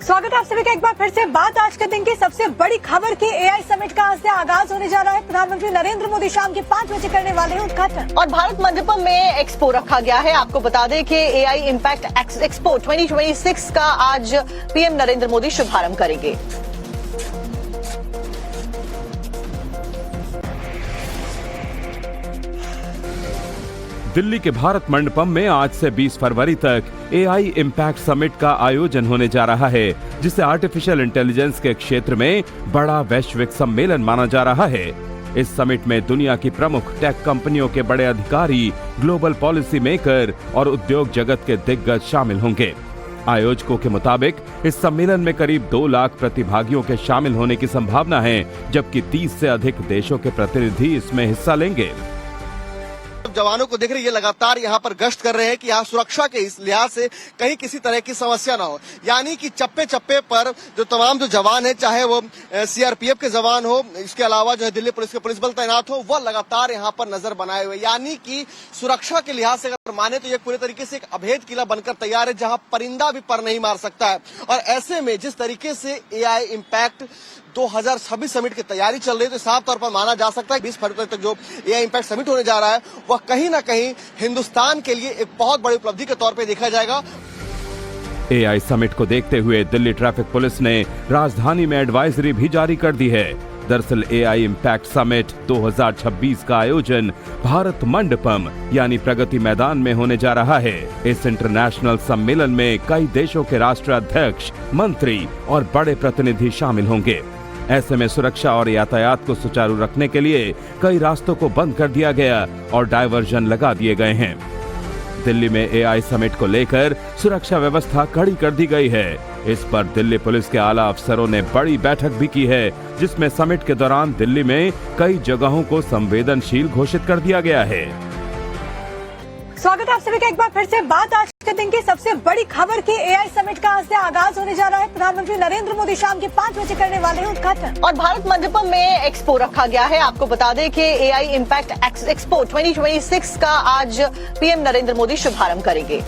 स्वागत है आप सभी का एक बार फिर से। बात आज के दिन की सबसे बड़ी खबर की एआई समिट का आज से आगाज होने जा रहा है। प्रधानमंत्री नरेंद्र मोदी शाम के 5 बजे करने वाले हैं उद्घाटन। और भारत मंडपम में एक्सपो रखा गया है। आपको बता दें कि एआई इम्पैक्ट एक्सपो 2026 का आज पीएम नरेंद्र मोदी शुभारंभ करेंगे। दिल्ली के भारत मंडपम में आज से 20 फरवरी तक एआई इम्पैक्ट समिट का आयोजन होने जा रहा है, जिसे आर्टिफिशियल इंटेलिजेंस के क्षेत्र में बड़ा वैश्विक सम्मेलन माना जा रहा है। इस समिट में दुनिया की प्रमुख टेक कंपनियों के बड़े अधिकारी, ग्लोबल पॉलिसी मेकर और उद्योग जगत के दिग्गज शामिल होंगे। आयोजकों के मुताबिक इस सम्मेलन में करीब 2 लाख प्रतिभागियों के शामिल होने की संभावना है, जबकि 30 से अधिक देशों के प्रतिनिधि इसमें हिस्सा लेंगे। जवानों को देख रहे, ये लगातार यहाँ पर गश्त कर रहे हैं कि यहाँ सुरक्षा के इस लिहाज से कहीं किसी तरह की समस्या ना हो। यानी कि चप्पे चप्पे पर जो तमाम जो जवान है, चाहे वो सीआरपीएफ के जवान हो, इसके अलावा जो है दिल्ली पुलिस के पुलिस बल तैनात हो, वह लगातार यहाँ पर नजर बनाए हुए। यानी कि सुरक्षा के लिहाज से अगर माने तो ये पूरे तरीके से एक अभेद किला बनकर तैयार है, जहाँ परिंदा भी पर नहीं मार सकता है। और ऐसे में जिस तरीके से एआई इम्पैक्ट 2026 समिट की तैयारी चल रही है, तो साफ तौर पर माना जा सकता है 20 फरवरी तक जो एआई इम्पैक्ट समिट होने जा रहा है, वह कहीं ना कहीं हिंदुस्तान के लिए एक बहुत बड़ी उपलब्धि के तौर पे देखा जाएगा। एआई समिट को देखते हुए दिल्ली ट्रैफिक पुलिस ने राजधानी में एडवाइजरी भी जारी कर दी है। दरअसल एआई इम्पैक्ट समिट 2026 का आयोजन भारत मंडपम यानी प्रगति मैदान में होने जा रहा है। इस इंटरनेशनल सम्मेलन में कई देशों के राष्ट्राध्यक्ष, मंत्री और बड़े प्रतिनिधि शामिल होंगे। ऐसे में सुरक्षा और यातायात को सुचारू रखने के लिए कई रास्तों को बंद कर दिया गया और डायवर्जन लगा दिए गए हैं। दिल्ली में एआई समिट को लेकर सुरक्षा व्यवस्था कड़ी कर दी गई है। इस पर दिल्ली पुलिस के आला अफसरों ने बड़ी बैठक भी की है, जिसमें समिट के दौरान दिल्ली में कई जगहों को संवेदनशील घोषित कर दिया गया है। स्वागत है आप सभी का एक बार फिर से। बात आज के दिन की सबसे बड़ी खबर की एआई समिट का आज से आगाज होने जा रहा है। प्रधानमंत्री नरेंद्र मोदी शाम के 5 बजे करने वाले हैं उद्घाटन। और भारत मंडपम में एक्सपो रखा गया है। आपको बता दें कि एआई इम्पैक्ट एक्सपो 2026 का आज पीएम नरेंद्र मोदी शुभारंभ करेंगे।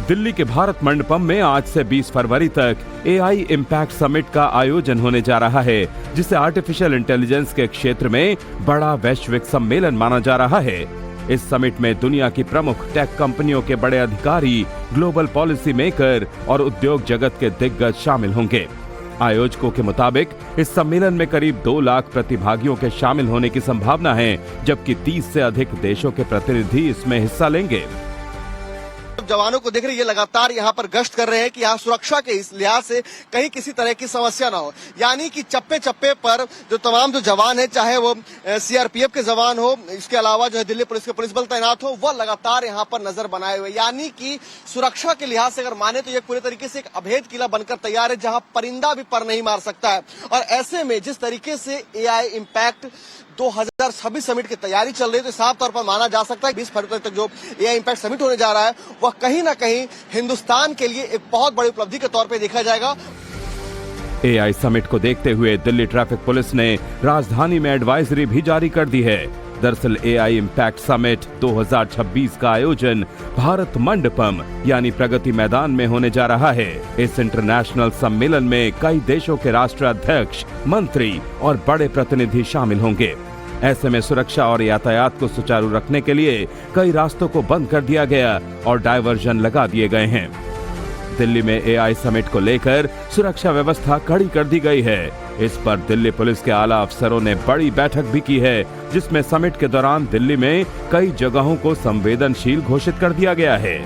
दिल्ली के भारत मंडपम में आज से 20 फरवरी तक एआई इम्पैक्ट समिट का आयोजन होने जा रहा है, जिसे आर्टिफिशियल इंटेलिजेंस के क्षेत्र में बड़ा वैश्विक सम्मेलन माना जा रहा है। इस समिट में दुनिया की प्रमुख टेक कंपनियों के बड़े अधिकारी, ग्लोबल पॉलिसी मेकर और उद्योग जगत के दिग्गज शामिल होंगे। आयोजकों के मुताबिक इस सम्मेलन में करीब 2 लाख प्रतिभागियों के शामिल होने की संभावना है, जबकि 30 से अधिक देशों के प्रतिनिधि इसमें हिस्सा लेंगे। जवानों को देख रहे, ये लगातार यहाँ पर गश्त कर रहे हैं कि यहाँ सुरक्षा के इस लिहाज से कहीं किसी तरह की समस्या ना हो। यानी कि चप्पे चप्पे पर जो तमाम जो जवान है, चाहे वो सीआरपीएफ के जवान हो, इसके अलावा जो है दिल्ली पुलिस के पुलिस बल तैनात हो, वह लगातार यहाँ पर नजर बनाए हुए। यानी कि सुरक्षा के लिहाज से अगर माने तो ये पूरे तरीके से एक अभेद किला बनकर तैयार है, जहाँ परिंदा भी पर नहीं मार सकता है। और ऐसे में जिस तरीके से एआई इम्पैक्ट 2026 समिट की तैयारी चल रही है, तो साफ तौर पर माना जा सकता है 20 फरवरी तक जो एआई इम्पैक्ट समिट होने जा रहा है, वह कहीं ना कहीं हिंदुस्तान के लिए एक बहुत बड़ी उपलब्धि के तौर पे देखा जाएगा। एआई समिट को देखते हुए दिल्ली ट्रैफिक पुलिस ने राजधानी में एडवाइजरी भी जारी कर दी है। दरअसल एआई इम्पैक्ट समिट 2026 का आयोजन भारत मंडपम यानी प्रगति मैदान में होने जा रहा है। इस इंटरनेशनल सम्मेलन में कई देशों के राष्ट्राध्यक्ष, मंत्री और बड़े प्रतिनिधि शामिल होंगे। ऐसे में सुरक्षा और यातायात को सुचारू रखने के लिए कई रास्तों को बंद कर दिया गया और डायवर्जन लगा दिए गए हैं। दिल्ली में एआई समिट को लेकर सुरक्षा व्यवस्था कड़ी कर दी गई है। इस पर दिल्ली पुलिस के आला अफसरों ने बड़ी बैठक भी की है, जिसमें समिट के दौरान दिल्ली में कई जगहों को संवेदनशील घोषित कर दिया गया है।